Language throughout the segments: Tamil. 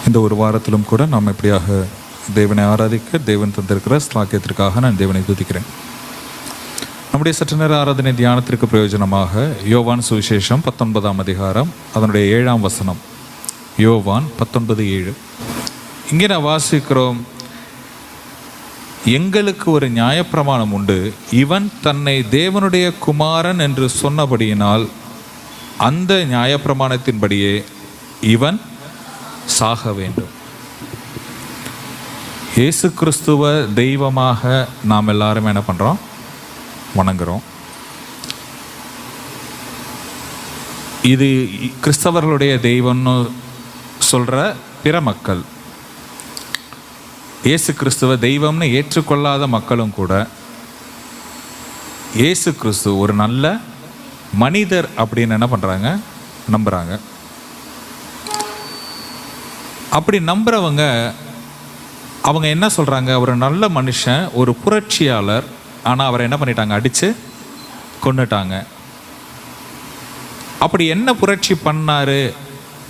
இந்த ஒரு வாரத்திலும் கூட நாம் எப்படியாக தேவனை ஆராதிக்க தேவன் தந்திருக்கிற ஸ்லாக்கியத்திற்காக நான் தேவனை துதிக்கிறேன். நம்முடைய சற்று நேர ஆராதனை தியானத்திற்கு பிரயோஜனமாக யோவான் சுவிசேஷம் 19ஆம் அதிகாரம் அதனுடைய 7ஆம் வசனம். யோவான் 19:7. இங்கே நான் வாசிக்கிறோம், எங்களுக்கு ஒரு நியாயப்பிரமாணம் உண்டு, இவன் தன்னை தேவனுடைய குமாரன் என்று சொன்னபடியினால் அந்த நியாயப்பிரமாணத்தின்படியே இவன் சாக வேண்டும். இயேசு கிறிஸ்துவ தெய்வமாக நாம் எல்லாரும் என்ன பண்ணுறோம்? வணங்குறோம். இது கிறிஸ்தவர்களுடைய தெய்வம்னு சொல்கிற பிற மக்கள், இயேசு கிறிஸ்துவ தெய்வம்னு ஏற்றுக்கொள்ளாத மக்களும் கூட இயேசு கிறிஸ்து ஒரு நல்ல மனிதர் அப்படின்னு என்ன பண்ணுறாங்க? நம்புகிறாங்க. அப்படி நம்புகிறவங்க அவங்க என்ன சொல்கிறாங்க? ஒரு நல்ல மனுஷன், ஒரு புரட்சியாளர், ஆனால் அவரை என்ன பண்ணிட்டாங்க? அடித்து கொன்னுட்டாங்க. அப்படி என்ன புரட்சி பண்ணார்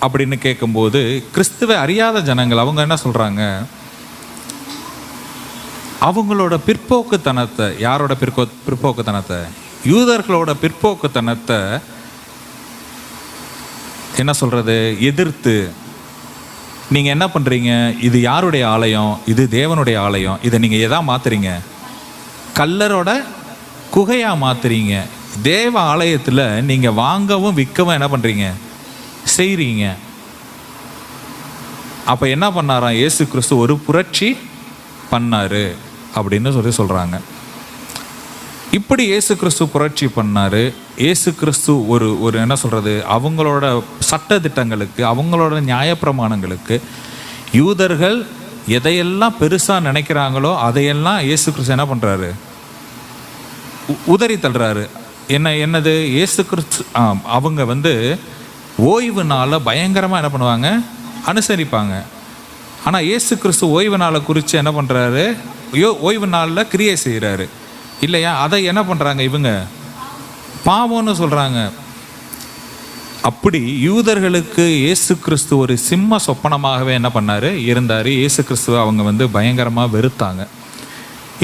அப்படின்னு கேட்கும்போது கிறிஸ்துவை அறியாத ஜனங்கள் அவங்க என்ன சொல்கிறாங்க? அவங்களோட பிற்போக்குத்தனத்தை, யாரோட பிற்போக்குத்தனத்தை? யூதர்களோட பிற்போக்குத்தனத்தை என்ன சொல்கிறது? எதிர்த்து நீங்கள் என்ன பண்ணுறீங்க? இது யாருடைய ஆலயம்? இது தேவனுடைய ஆலயம். இதை நீங்கள் எதா மாற்றுறீங்க? கல்லரோட குகையாக மாற்றுறீங்க. தேவ ஆலயத்தில் நீங்கள் வாங்கவும் விற்கவும் என்ன பண்ணுறீங்க? செய்கிறீங்க. அப்போ என்ன பண்ணாராம்? இயேசு கிறிஸ்து ஒரு புரட்சி பண்ணார் அப்படின்னு சொல்கிறாங்க. இப்படி இயேசு கிறிஸ்து புரட்சி பண்ணார். இயேசு கிறிஸ்து ஒரு என்ன சொல்கிறது, அவங்களோட சட்ட திட்டங்களுக்கு, அவங்களோட நியாயப்பிரமாணங்களுக்கு யூதர்கள் எதையெல்லாம் பெருசாக நினைக்கிறாங்களோ அதையெல்லாம் இயேசு கிறிஸ்து என்ன பண்ணுறாரு? உதறி தள்ளுறாரு. என்னது? இயேசு கிறிஸ்து அவங்க ஓய்வு நாளை பயங்கரமாக என்ன பண்ணுவாங்க? அனுசரிப்பாங்க. ஆனால் இயேசு கிறிஸ்து ஓய்வு நாளை குறித்து என்ன பண்ணுறாரு? ஓய்வு நாளில் கிரியை செய்கிறாரு இல்லையா? அதை என்ன பண்ணுறாங்க? இவங்க பாவம்னு சொல்கிறாங்க. அப்படி யூதர்களுக்கு இயேசு கிறிஸ்து ஒரு சிம்ம சொப்பனமாகவே என்ன பண்ணார்? இருந்தார். இயேசு கிறிஸ்துவை அவங்க பயங்கரமாக வெறுத்தாங்க.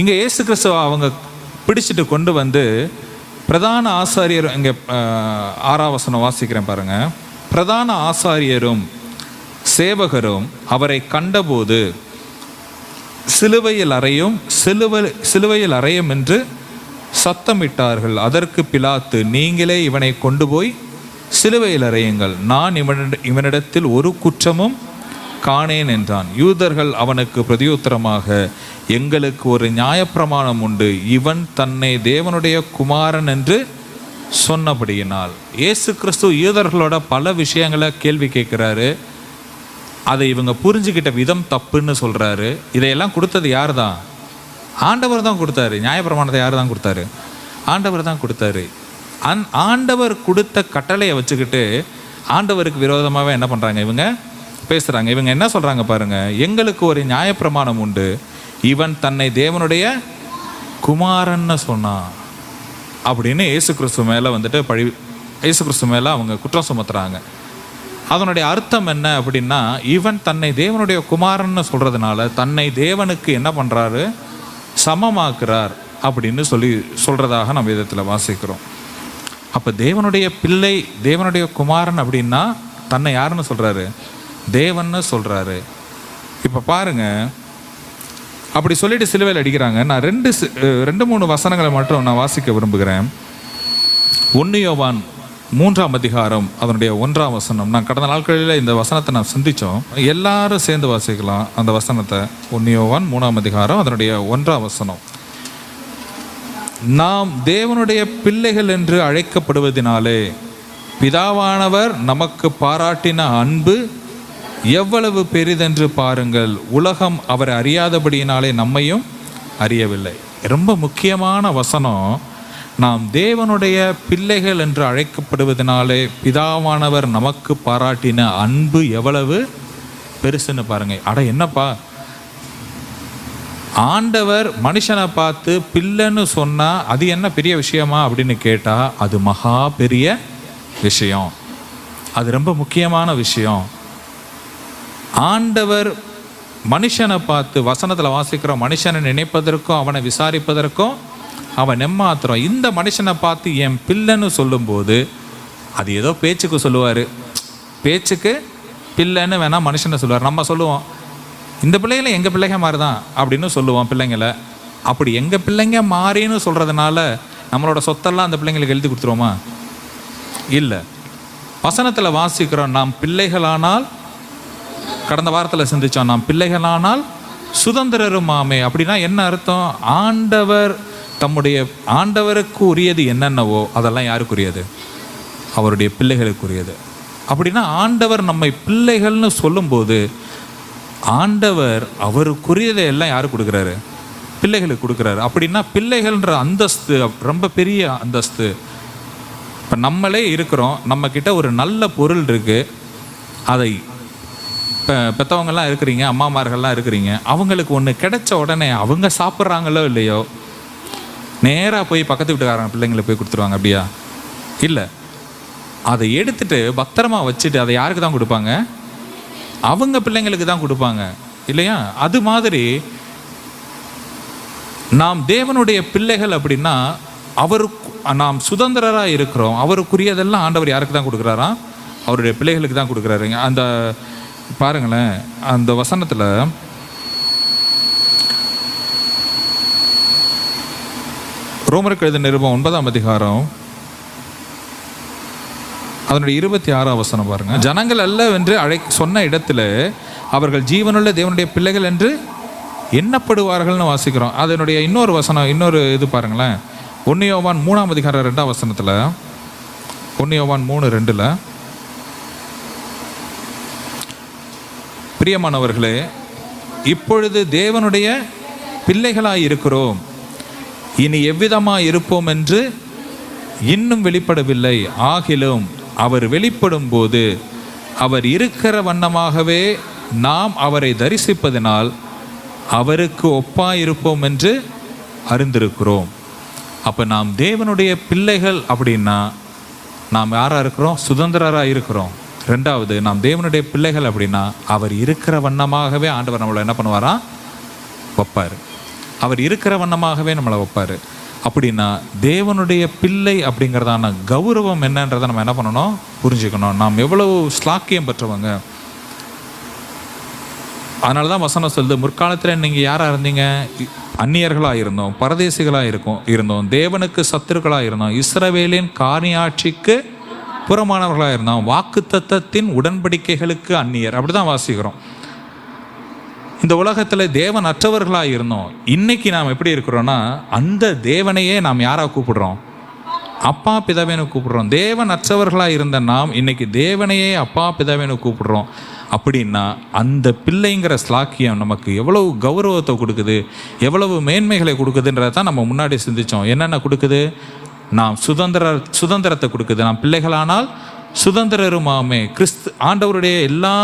இங்கே இயேசு கிறிஸ்துவை அவங்க பிடிச்சிட்டு கொண்டு பிரதான ஆசாரியர், இங்கே 6ஆம் வசனம் வாசிக்கிறேன் பாருங்கள். பிரதான ஆசாரியரும் சேவகரும் அவரை கண்டபோது சிலுவையில் அறையும் என்று சத்தமிட்டார்கள். அதற்கு பிலாத்து, நீங்களே இவனை கொண்டு போய் சிலுவையில் அறையுங்கள், நான் இவனிடத்தில் ஒரு குற்றமும் காணேன் என்றான். யூதர்கள் அவனுக்கு பிரதியுத்தரமாக, எங்களுக்கு ஒரு நியாயப்பிரமாணம் உண்டு, இவன் தன்னை தேவனுடைய குமாரன் என்று சொன்னபடியினால். இயேசு கிறிஸ்து யூதர்களோட பல விஷயங்களை கேள்வி கேட்குறாரு. அதை இவங்க புரிஞ்சுக்கிட்ட விதம் தப்புன்னு சொல்கிறாரு. இதையெல்லாம் கொடுத்தது யார் தான்? ஆண்டவர் தான் கொடுத்தாரு. நியாயப்பிரமாணத்தை யார் தான் கொடுத்தாரு? ஆண்டவர் தான் கொடுத்தாரு. ஆண்டவர் கொடுத்த கட்டளையை வச்சுக்கிட்டு ஆண்டவருக்கு விரோதமாகவே என்ன பண்ணுறாங்க? இவங்க பேசுகிறாங்க. இவங்க என்ன சொல்கிறாங்க பாருங்கள், எங்களுக்கு ஒரு நியாயப்பிரமாணம் உண்டு, இவன் தன்னை தேவனுடைய குமாரன்னு சொன்னான் அப்படின்னு இயேசு கிறிஸ்து மேலே இயேசு கிறிஸ்து மேலே அவங்க குற்றம் சுமத்துறாங்க. அதனுடைய அர்த்தம் என்ன அப்படின்னா, இவன் தன்னை தேவனுடைய குமாரன்னு சொல்கிறதுனால தன்னை தேவனுக்கு என்ன பண்ணுறாரு? சமமாக்குறார் அப்படின்னு சொல்கிறதாக நம்ம விதத்தில் வாசிக்கிறோம். அப்போ தேவனுடைய பிள்ளை, தேவனுடைய குமாரன் அப்படின்னா தன்னை யாருன்னு சொல்கிறாரு? தேவன்னு சொல்கிறாரு. இப்போ பாருங்கள், அப்படி சொல்லிட்டு சிலுவையில் அடிக்கிறாங்க. நான் 2-3 வசனங்களை மட்டும் நான் வாசிக்க விரும்புகிறேன். 1 யோவான் 3ஆம் அதிகாரம் அதனுடைய 1ஆம் வசனம். நான் கடந்த நாட்களில் இந்த வசனத்தை நான் சிந்தித்தோம். எல்லாரும் சேர்ந்து வாசிக்கலாம் அந்த வசனத்தை. 1 யோவான் 3ஆம் அதிகாரம் அதனுடைய 1ஆம் வசனம். நாம் தேவனுடைய பிள்ளைகள் என்று அழைக்கப்படுவதினாலே பிதாவானவர் நமக்கு பாராட்டின அன்பு எவ்வளவு பெரிதென்று பாருங்கள். உலகம் அவரை அறியாதபடியினாலே நம்மையும் அறியவில்லை. ரொம்ப முக்கியமான வசனம். நாம் தேவனுடைய பிள்ளைகள் என்று அழைக்கப்படுவதனாலே பிதாவானவர் நமக்கு பாராட்டின அன்பு எவ்வளவு பெருசுன்னு பாருங்க. அட என்னப்பா, ஆண்டவர் மனுஷனை பார்த்து பிள்ளைன்னு சொன்னா அது என்ன பெரிய விஷயமா அப்படின்னு கேட்டா அது மகா பெரிய விஷயம். அது ரொம்ப முக்கியமான விஷயம். ஆண்டவர் மனுஷனை பார்த்து, வசனத்தில் வாசிக்கிறோம், மனுஷனை நினைப்பதற்கும் அவனை விசாரிப்பதற்கும் அவன் எம்மாத்திரம். இந்த மனுஷனை பார்த்து என் பிள்ளைன்னு சொல்லும்போது அது ஏதோ பேச்சுக்கு சொல்லுவார், பேச்சுக்கு பிள்ளைன்னு வேணால் மனுஷனை சொல்லுவார். நம்ம சொல்லுவோம் இந்த பிள்ளைகளை எங்கள் பிள்ளைங்க மாதிரி தான் அப்படின்னு சொல்லுவோம் பிள்ளைங்களை. அப்படி எங்கள் பிள்ளைங்க மாறின்னு சொல்கிறதுனால நம்மளோட சொத்தெல்லாம் அந்த பிள்ளைங்களுக்கு எழுதி கொடுத்துருவோமா? இல்லை. வசனத்தில் வாசிக்கிறோம், நாம் பிள்ளைகளானால், கடந்த வாரத்தில் சிந்திச்சோம், நாம் பிள்ளைகளானால் சுதந்திரருமாமே. அப்படின்னா என்ன அர்த்தம்? ஆண்டவருக்கு உரியது என்னென்னவோ அதெல்லாம் யாருக்குரியது? அவருடைய பிள்ளைகளுக்குரியது. அப்படின்னா ஆண்டவர் நம்மை பிள்ளைகள்னு சொல்லும்போது ஆண்டவர் அவருக்குரியதை எல்லாம் யாருக்கு கொடுக்குறாரு? பிள்ளைகளுக்கு கொடுக்குறாரு. அப்படின்னா பிள்ளைகள்ன்ற அந்தஸ்து ரொம்ப பெரிய அந்தஸ்து. இப்போ நம்மளே இருக்கிறோம், நம்மக்கிட்ட ஒரு நல்ல பொருள் இருக்குது, அதை இப்போ பெற்றவங்கள்லாம் இருக்கிறீங்க, அம்மாமார்கள்லாம் இருக்கிறீங்க, அவங்களுக்கு ஒன்று கிடைச்ச உடனே அவங்க சாப்பிட்றாங்களோ இல்லையோ நேராக போய் பக்கத்து வீட்டுக்காரங்க பிள்ளைங்களை போய் கொடுத்துருவாங்க. அப்படியா? இல்லை. அதை எடுத்துகிட்டு பத்திரமா வச்சுட்டு அதை யாருக்கு தான் கொடுப்பாங்க? அவங்க பிள்ளைங்களுக்கு தான் கொடுப்பாங்க, இல்லையா? அது மாதிரி நாம் தேவனுடைய பிள்ளைகள். அப்படின்னா நாம் சுதந்திரராக இருக்கிறோம். அவருக்குரியதெல்லாம் ஆண்டவர் யாருக்கு தான் கொடுக்குறாரா? அவருடைய பிள்ளைகளுக்கு தான் கொடுக்குறாருங்க. அந்த பாருங்களேன், அந்த வசனத்தில் ரோமருக்கு எழுதின நிருபம் 9ஆம் அதிகாரம் அதனுடைய 26ஆம் வசனம் பாருங்க. ஜனங்கள் அல்ல என்று சொன்ன இடத்துல அவர்கள் ஜீவனுள்ள தேவனுடைய பிள்ளைகள் என்று எண்ணப்படுவார்கள்னு வாசிக்கிறோம். அதனுடைய இன்னொரு வசனம், இன்னொரு இது பாருங்களேன், 1 யோவான் 3ஆம் அதிகாரம் 2ஆம் வசனத்தில், 1 யோவான் 3:2, பிரியமானவர்களே, இப்பொழுது தேவனுடைய பிள்ளைகளாய் இருக்கிறோம், இனி எவ்விதமாய் இருப்போம் என்று இன்னும் வெளிப்படவில்லை. ஆகிலும் அவர் வெளிப்படும் போது அவர் இருக்கிற வண்ணமாகவே நாம் அவரை தரிசிப்பதனால் அவருக்கு ஒப்பாயிருப்போம் என்று அறிந்திருக்கிறோம். அப்போ நாம் தேவனுடைய பிள்ளைகள் அப்படின்னா நாம் யாராக இருக்கிறோம்? சுதந்திரராக இருக்கிறோம். ரெண்டாவது, நாம் தேவனுடைய பிள்ளைகள் அப்படின்னா அவர் இருக்கிற வண்ணமாகவே ஆண்டவர் நம்மளை என்ன பண்ணுவாரா? வைப்பார். அவர் இருக்கிற வண்ணமாகவே நம்மளை வைப்பார். அப்படின்னா தேவனுடைய பிள்ளை அப்படிங்கிறதான கௌரவம் என்னன்றதை நம்ம என்ன பண்ணணும்? புரிஞ்சுக்கணும். நாம் எவ்வளவு ஸ்லாக்கியம் பெற்றவங்க. அதனால தான் வசனம் சொல்லுது, முற்காலத்தில் நீங்கள் யாராக இருந்தீங்க? அந்நியர்களாக இருந்தோம், பரதேசிகளாக இருந்தோம், தேவனுக்கு சத்துருக்களாக இருந்தோம், இஸ்ரவேலின் காணியாட்சிக்கு புறமானவர்களாக இருந்தோம், வாக்குத்தத்தத்தின் உடன்படிக்கைகளுக்கு அந்நியர். அப்படி தான் வாசிக்கிறோம். இந்த உலகத்தில் தேவன் அற்றவர்களாக இருந்தோம். இன்னைக்கு நாம் எப்படி இருக்கிறோன்னா, அந்த தேவனையே நாம் யாராக கூப்பிடுறோம்? அப்பா பிதாவேன்னு கூப்பிடுறோம். தேவன் அற்றவர்களாக இருந்த நாம் இன்னைக்கு தேவனையே அப்பா பிதாவேன்னு கூப்பிடுறோம். அப்படின்னா அந்த பிள்ளைங்கிற ஸ்லாக்கியம் நமக்கு எவ்வளவு கௌரவத்தை கொடுக்குது, எவ்வளவு மேன்மைகளை கொடுக்குதுன்றதை தான் நம்ம முன்னாடி சிந்தித்தோம். என்னென்ன கொடுக்குது? நாம் சுதந்திரத்தை கொடுக்குது. நாம் பிள்ளைகளானால் சுதந்திரருமாமே. ஆண்டவருடைய எல்லா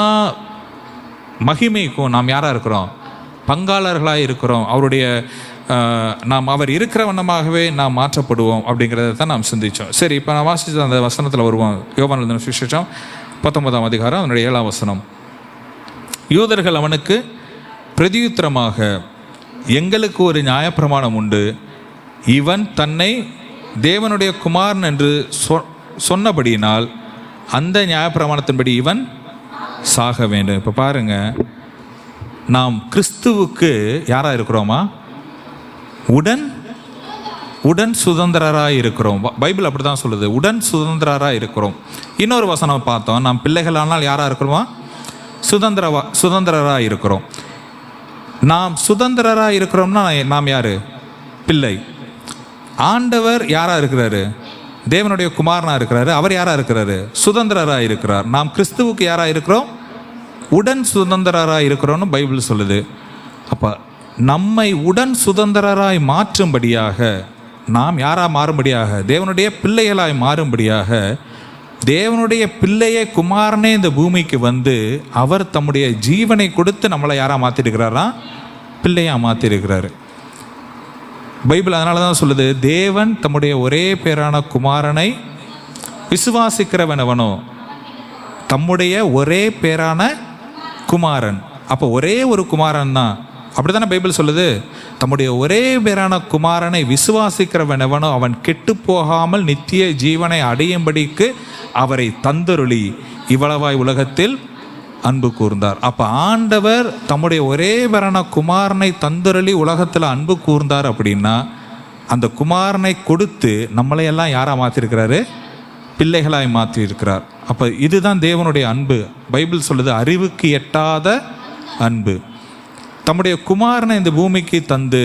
மகிமைக்கும் நாம் யாராக இருக்கிறோம்? பங்காளர்களாக இருக்கிறோம். நாம் அவர் இருக்கிற வண்ணமாகவே நாம் மாற்றப்படுவோம் அப்படிங்கிறத தான் நாம் சிந்தித்தோம். சரி, இப்போ நான் வாசித்த அந்த வசனத்தில் வருவோம். யோவான் எழுதின சுவிசேஷம் 19ஆம் அதிகாரம் அதனுடைய 7ஆம் வசனம். யூதர்கள் அவனுக்கு பிரதியுத்தரமாக, எங்களுக்கு ஒரு நியாயப்பிரமாணம் உண்டு, இவன் தன்னை தேவனுடைய குமாரன் என்று சொன்னபடியினால் அந்த நியாயப்பிரமாணத்தின்படி இவன் சாக வேண்டும். இப்போ பாருங்க, நாம் கிறிஸ்துவுக்கு யாராக இருக்கிறோமா? உடன் சுதந்திரராக இருக்கிறோம். பைபிள் அப்படி தான் சொல்லுது, உடன் சுதந்திரராக இருக்கிறோம். இன்னொரு வசனம் பார்த்தோம், நாம் பிள்ளைகளானால் யாராக இருக்கிறோமா? சுதந்திரராக இருக்கிறோம். நாம் சுதந்திரராக இருக்கிறோம்னா நாம் யார்? பிள்ளை. ஆண்டவர் யாராக இருக்கிறாரு? தேவனுடைய குமாரனாக இருக்கிறாரு. அவர் யாராக இருக்கிறாரு? சுதந்திரராக இருக்கிறார். நாம் கிறிஸ்துவுக்கு யாராக இருக்கிறோம்? உடன் சுதந்திரராக இருக்கிறோம்னு பைபிள் சொல்லுது. அப்போ நம்மை உடன் சுதந்திரராய் மாற்றும்படியாக, நாம் யாராக மாறும்படியாக, தேவனுடைய பிள்ளைகளாய் மாறும்படியாக, தேவனுடைய பிள்ளையே குமாரனே இந்த பூமிக்கு வந்து அவர் தம்முடைய ஜீவனை கொடுத்து நம்மளை யாராக மாற்றிருக்கிறாரா? பிள்ளையாக மாற்றிருக்கிறாரு. பைபிள் அதனால தான் சொல்லுது, தேவன் தம்முடைய ஒரே பேரான குமாரனை விசுவாசிக்கிறவனவனோ தம்முடைய ஒரே பேரான குமாரன். அப்போ ஒரே ஒரு குமாரன் தான். அப்படித்தானே பைபிள் சொல்லுது. தம்முடைய ஒரே பேரான குமாரனை விசுவாசிக்கிறவன் எவனோ அவன் கெட்டு போகாமல் நித்திய ஜீவனை அடையும்படிக்கு அவரை தந்தருளி இவ்வளவாய் உலகத்தில் அன்பு கூர்ந்தார். அப்போ ஆண்டவர் தம்முடைய ஒரே பேரான குமாரனை தந்தருளி உலகத்தில் அன்பு கூர்ந்தார் அப்படின்னா அந்த குமாரனை கொடுத்து நம்மளையெல்லாம் யாராக மாற்றிருக்கிறாரு? பிள்ளைகளாய் மாற்றியிருக்கிறார். அப்போ இதுதான் தேவனுடைய அன்பு. பைபிள் சொல்லுது அறிவுக்கு எட்டாத அன்பு. தம்முடைய குமாரனை இந்த பூமிக்கு தந்து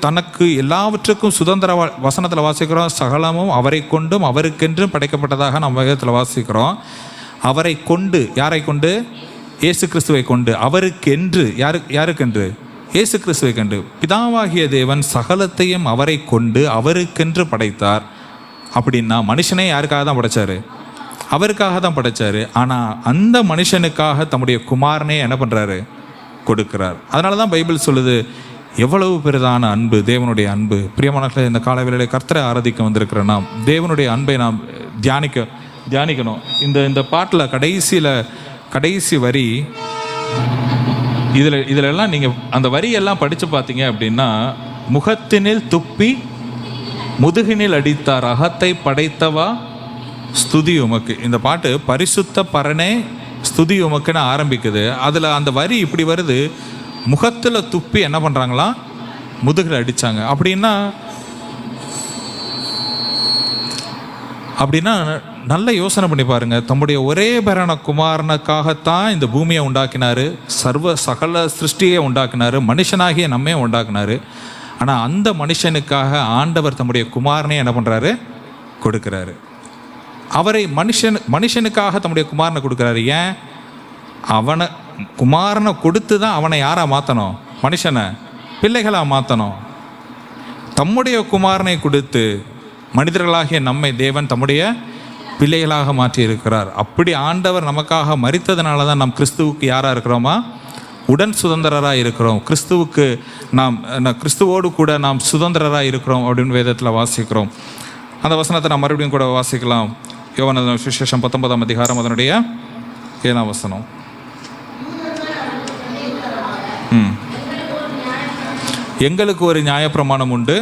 தனக்கு எல்லாவற்றுக்கும் சுதந்திர வசனத்தில் வாசிக்கிறோம். சகலமும் அவரை கொண்டும் அவருக்கென்றும் படைக்கப்பட்டதாக நம்ம வேதத்தில் வாசிக்கிறோம். அவரை கொண்டு, யாரை கொண்டு? இயேசு கிறிஸ்துவை கொண்டு. அவருக்கென்று, யாருக்கென்று? இயேசு கிறிஸ்துவை கண்டு. பிதாவாகிய தேவன் சகலத்தையும் அவரை கொண்டு அவருக்கென்று படைத்தார். அப்படின்னா மனுஷனே யாருக்காக தான் படைச்சாரு? அவருக்காக தான் படைச்சாரு. ஆனால் அந்த மனுஷனுக்காக தம்முடைய குமாரனே என்ன பண்ணுறாரு? கொடுக்கிறார். அதனால தான் பைபிள் சொல்லுது எவ்வளவு பெரிதான அன்பு, தேவனுடைய அன்பு. பிரியமானவர்களே, இந்த காலவேளையிலே கர்த்தரை ஆராதிக்க வந்திருக்கிற நாம் தேவனுடைய அன்பை நாம் தியானிக்கணும். இந்த பாட்டில் கடைசி வரி, இதிலெல்லாம் நீங்கள் அந்த வரியெல்லாம் படித்து பார்த்தீங்க அப்படின்னா, முகத்தினில் துப்பி முதுகினில் அடித்தார் அகத்தை படைத்தவா ஸ்துதி உமக்கு. இந்த பாட்டு பரிசுத்த பரனே ஸ்துதி உமக்குன்னு ஆரம்பிக்குது. அதில் அந்த வரி இப்படி வருது, முகத்தில் துப்பி என்ன பண்ணுறாங்களா? முதுகில் அடித்தாங்க. அப்படின்னா நல்ல யோசனை பண்ணி பாருங்க. தம்முடைய ஒரே பேரான குமாரனுக்காகத்தான் இந்த பூமியை உண்டாக்கினாரு, சகல சிருஷ்டியை உண்டாக்கினாரு, மனுஷனாகிய நம்மே உண்டாக்கினாரு. ஆனால் அந்த மனுஷனுக்காக ஆண்டவர் தம்முடைய குமாரனே என்ன பண்ணுறாரு? கொடுக்குறாரு. அவரை மனுஷனுக்காக தம்முடைய குமாரனை கொடுக்குறாரு. ஏன்? அவனை குமாரனை கொடுத்து தான் அவனை யாராக மாற்றணும்? மனுஷனை பிள்ளைகளாக மாற்றணும். தம்முடைய குமாரனை கொடுத்து மனிதர்களாகிய நம்மை தேவன் தம்முடைய பிள்ளைகளாக மாற்றியிருக்கிறார். அப்படி ஆண்டவர் நமக்காக மரித்ததுனால தான் நாம் கிறிஸ்துவுக்கு யாராக இருக்கிறோமா? உடன் சுதந்திரராக இருக்கிறோம். கிறிஸ்துவோடு கூட நாம் சுதந்திரராக இருக்கிறோம் அப்படின்னு வேதத்தில் வாசிக்கிறோம். அந்த வசனத்தை நாம் மறுபடியும் கூட வாசிக்கலாம். யோவான் சுவிசேஷம் 19ஆம் அதிகாரம் அதனுடைய 7ஆம் வசனம். எங்களுக்கு ஒரு நியாயப்பிரமாணம் உண்டு.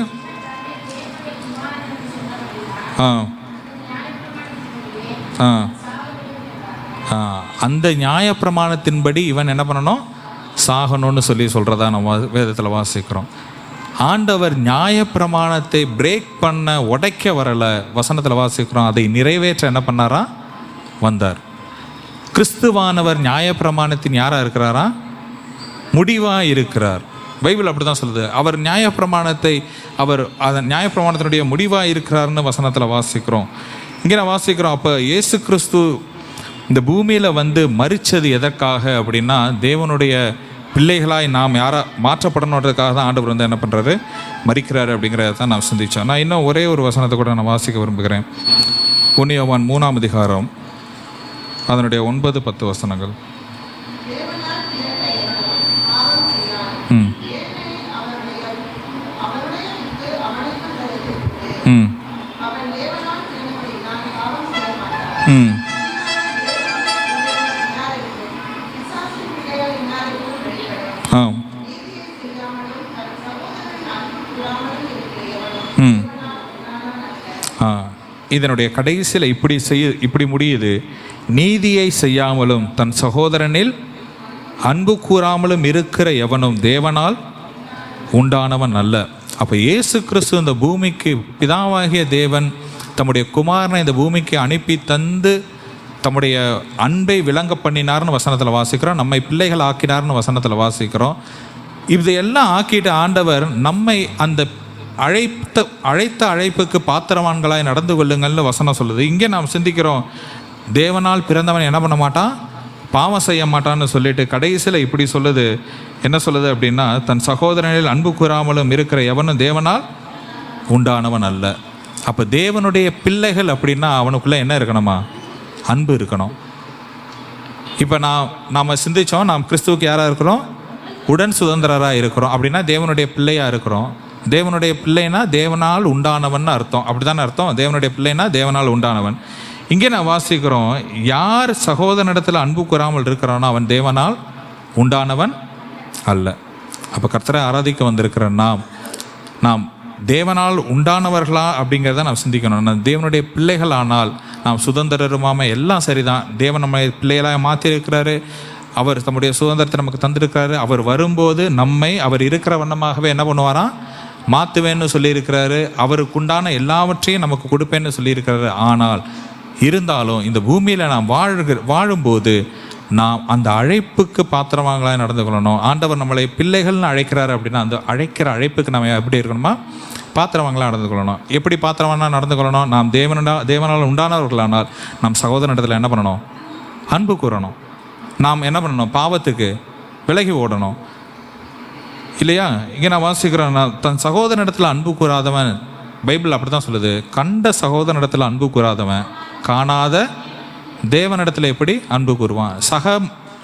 அந்த நியாயப்பிரமாணத்தின்படி இவன் என்ன பண்ணணும்? சாகணும்னு சொல்கிறதா நம்ம வேதத்தில் வாசிக்கிறோம். ஆண்டவர் நியாயப்பிரமாணத்தை பிரேக் பண்ண, உடைக்க வரலை. வசனத்தில் வாசிக்கிறோம், அதை நிறைவேற்ற என்ன பண்ணாரா? வந்தார். கிறிஸ்துவானவர் நியாயப்பிரமாணத்தின் யாராக இருக்கிறாரா? முடிவாக இருக்கிறார். பைபிள் அப்படி தான் சொல்லுது. அவர் நியாயப்பிரமாணத்தினுடைய முடிவாக இருக்கிறார்னு வசனத்தில் வாசிக்கிறோம். இங்கே நான் வாசிக்கிறோம், அப்போ இயேசு கிறிஸ்து இந்த பூமியில் வந்து மரித்தது எதற்காக அப்படின்னா, தேவனுடைய பிள்ளைகளாய் நாம் மாற்றப்படணுன்றதுக்காக தான் ஆண்டவர் வந்து என்ன பண்ணுறாரு? மரிக்கிறாரு அப்படிங்கிறத தான் நான் சிந்தித்தோம். நான் இன்னும் ஒரே ஒரு வசனத்தை கூட நான் வாசிக்க விரும்புகிறேன். 1 யோவான் 3ஆம் அதிகாரம் அதனுடைய 9-10 வசனங்கள். இதனுடைய கடைசியில் இப்படி முடியுது, நீதியை செய்யாமலும் தன் சகோதரனில் அன்பு கூறாமலும் இருக்கிற எவனும் தேவனால் உண்டானவன் அல்ல. அப்போ இயேசு கிறிஸ்து இந்த பூமிக்கு, பிதாவாகிய தேவன் தம்முடைய குமாரனை இந்த பூமிக்கு அனுப்பி தந்து தம்முடைய அன்பை விளங்க பண்ணினார்னு வசனத்தில் வாசிக்கிறோம். நம்மை பிள்ளைகள் ஆக்கினார்னு வசனத்தில் வாசிக்கிறோம். இதையெல்லாம் ஆக்கிட்டு ஆண்டவர் நம்மை அந்த அழைத்த அழைப்புக்கு பாத்திரவான்களாய் நடந்து கொள்ளுங்கள்னு வசனம் சொல்லுது. இங்கே நாம் சிந்திக்கிறோம், தேவனால் பிறந்தவன் என்ன பண்ண மாட்டான்? பாவம் செய்ய மாட்டான்னு சொல்லிட்டு கடைசியில் இப்படி சொல்லுது. என்ன சொல்லுது அப்படின்னா, தன் சகோதரனில் அன்பு கூறாமலும் இருக்கிற எவனும் தேவனால் உண்டானவன் அல்ல. அப்போ தேவனுடைய பிள்ளைகள் அப்படின்னா அவனுக்குள்ளே என்ன இருக்கணுமா? அன்பு இருக்கணும். இப்போ நாம் சிந்தித்தோம், நாம் கிறிஸ்துவுக்கு யாராக இருக்கிறோம்? உடன் சுதந்திரராக இருக்கிறோம். அப்படின்னா தேவனுடைய பிள்ளையாக இருக்கிறோம். தேவனுடைய பிள்ளைனா தேவனால் உண்டானவன் அர்த்தம். அப்படி தானே அர்த்தம்? தேவனுடைய பிள்ளைனா தேவனால் உண்டானவன். இங்கே நான் வாசிக்கிறோம், யார் சகோதரனிடத்தில் அன்பு கூறாமல் இருக்கிறானோ அவன் தேவனால் உண்டானவன் அல்ல. அப்போ கர்த்தரை ஆராதிக்க வந்திருக்கிற நாம் தேவனால் உண்டானவர்களா அப்படிங்கிறத நாம் சிந்திக்கணும். நான் தேவனுடைய பிள்ளைகள் ஆனால் நாம் சுதந்திரருமாம எல்லாம் சரிதான். தேவன் நம்மை பிள்ளைகளாக மாற்றிருக்கிறாரு. அவர் தம்முடைய சுதந்திரத்தை நமக்கு தந்திருக்கிறாரு. அவர் வரும்போது நம்மை அவர் இருக்கிற வண்ணமாகவே என்ன பண்ணுவாராம், மாற்றுவேன்னு சொல்லியிருக்கிறாரு. அவருக்குண்டான எல்லாவற்றையும் நமக்கு கொடுப்பேன்னு சொல்லியிருக்கிறாரு. ஆனால் இருந்தாலும் இந்த பூமியில் நாம் வாழும்போது நாம் அந்த அழைப்புக்கு பாத்திரமாகலாம் நடந்து கொள்ளணும். ஆண்டவர் நம்மளை பிள்ளைகள்னு அழைக்கிறாரு அப்படின்னா அந்த அழைக்கிற அழைப்புக்கு நம்ம எப்படி இருக்கணுமா, பாத்திரவாங்களாக நடந்து கொள்ளணும். எப்படி பாத்திரவானா நடந்து கொள்ளணும்? நாம் தேவனால் உண்டானவர்களானால் நாம் சகோதரனிடத்தில் என்ன பண்ணணும், அன்பு கூறணும். நாம் என்ன பண்ணணும், பாவத்துக்கு விலகி ஓடணும் இல்லையா? இங்கே நான் வாசிக்கிறேன், தன் சகோதரனிடத்தில் அன்பு கூறாதவன், பைபிள் அப்படி தான் சொல்லுது, கண்ட சகோதரனிடத்தில் அன்பு கூறாதவன் காணாத தேவனிடத்தில் எப்படி அன்பு கூறுவான்.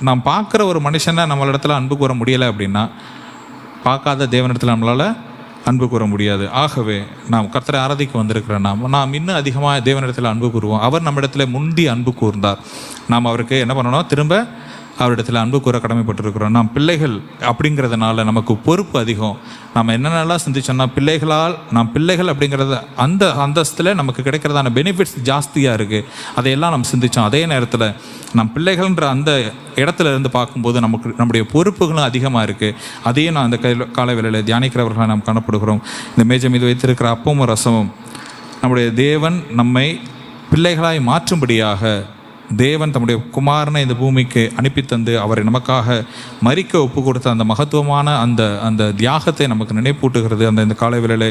நாம் பார்க்குற ஒரு மனுஷனை நம்மளிடத்தில் அன்பு கூற முடியலை அப்படின்னா பார்க்காத தேவனிடத்தில் நம்மளால் அன்பு கூற முடியாது. ஆகவே நாம் கர்த்தரை ஆராதிக்க வந்திருக்கிற நாம் இன்னும் அதிகமாக தேவனிடத்தில் அன்பு கூறுவோம். அவர் நம்மிடத்தில் முந்தி அன்பு கூர்ந்தார். நாம் அவருக்கு என்ன பண்ணணும், திரும்ப அவரிடத்தில் அன்பு கூற கடமைப்பட்டிருக்கிறோம். நாம் பிள்ளைகள் அப்படிங்கிறதுனால நமக்கு பொறுப்பு அதிகம். நம்ம என்னென்னலாம் சிந்திச்சோம்னா நாம் பிள்ளைகள் அப்படிங்கிறத அந்த அந்தஸ்தில் நமக்கு கிடைக்கிறதான பெனிஃபிட்ஸ் ஜாஸ்தியாக இருக்குது. அதையெல்லாம் நம்ம சிந்தித்தோம். அதே நேரத்தில் நம் பிள்ளைகள்ன்ற அந்த இடத்துல இருந்து பார்க்கும்போது நம்முடைய பொறுப்புகளும் அதிகமாக இருக்குது. அதையும் நான் அந்த காலை வேளையில் தியானிக்கிறவர்களாக நாம் காணப்படுகிறோம். இந்த மேஜை மீது வைத்திருக்கிற அப்பமும் ரசமும் நம்முடைய தேவன் நம்மை பிள்ளைகளாய் மாற்றும்படியாக தேவன் தம்முடைய குமாரனை இந்த பூமிக்கு அனுப்பி தந்து அவரை நமக்காக மரிக்க ஒப்பு கொடுத்த அந்த மகத்துவமான அந்த தியாகத்தை நமக்கு நினைப்பூட்டுகிறது. இந்த காலை வேளையிலே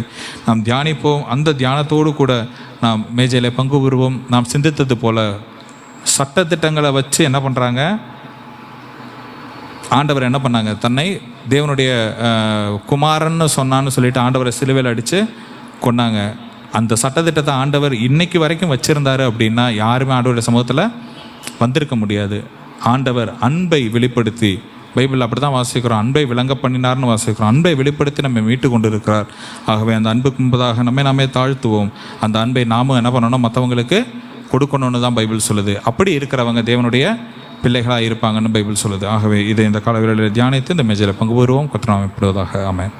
நாம் தியானிப்போம். அந்த தியானத்தோடு கூட நாம் மேஜையில் பங்கு பெறுவோம். நாம் சிந்தித்தது போல சட்டத்திட்டங்களை வச்சு என்ன பண்ணுறாங்க, ஆண்டவர் என்ன பண்ணாங்க, தன்னை தேவனுடைய குமாரன்னு சொன்னான்னு சொல்லிட்டு ஆண்டவரை சிலுவையில் அடித்து கொண்டாங்க. அந்த சட்டத்திட்டத்தை ஆண்டவர் இன்னைக்கு வரைக்கும் வச்சுருந்தாரு அப்படின்னா யாருமே ஆண்டவருடைய சமூகத்தில் வந்திருக்க முடியாது. ஆண்டவர் அன்பை வெளிப்படுத்தி, பைபிள் அப்படி தான் வாசிக்கிறோம், அன்பை விளங்க பண்ணினார்னு வாசிக்கிறோம். அன்பை வெளிப்படுத்தி நம்ம மீட்டு கொண்டு இருக்கிறார். ஆகவே அந்த அன்புக்கு முன்பதாக நாமே தாழ்த்துவோம். அந்த அன்பை நாமும் என்ன பண்ணணும், மற்றவங்களுக்கு கொடுக்கணும்னு தான் பைபிள் சொல்லுது. அப்படி இருக்கிறவங்க தேவனுடைய பிள்ளைகளாக இருப்பாங்கன்னு பைபிள் சொல்லுது. ஆகவே இதை இந்த காலவெளியில் தியானித்து இந்த மேஜையில் பங்கு பெறுவோம். கர்த்தர் நாமம் பெறுவதாக. ஆமென்.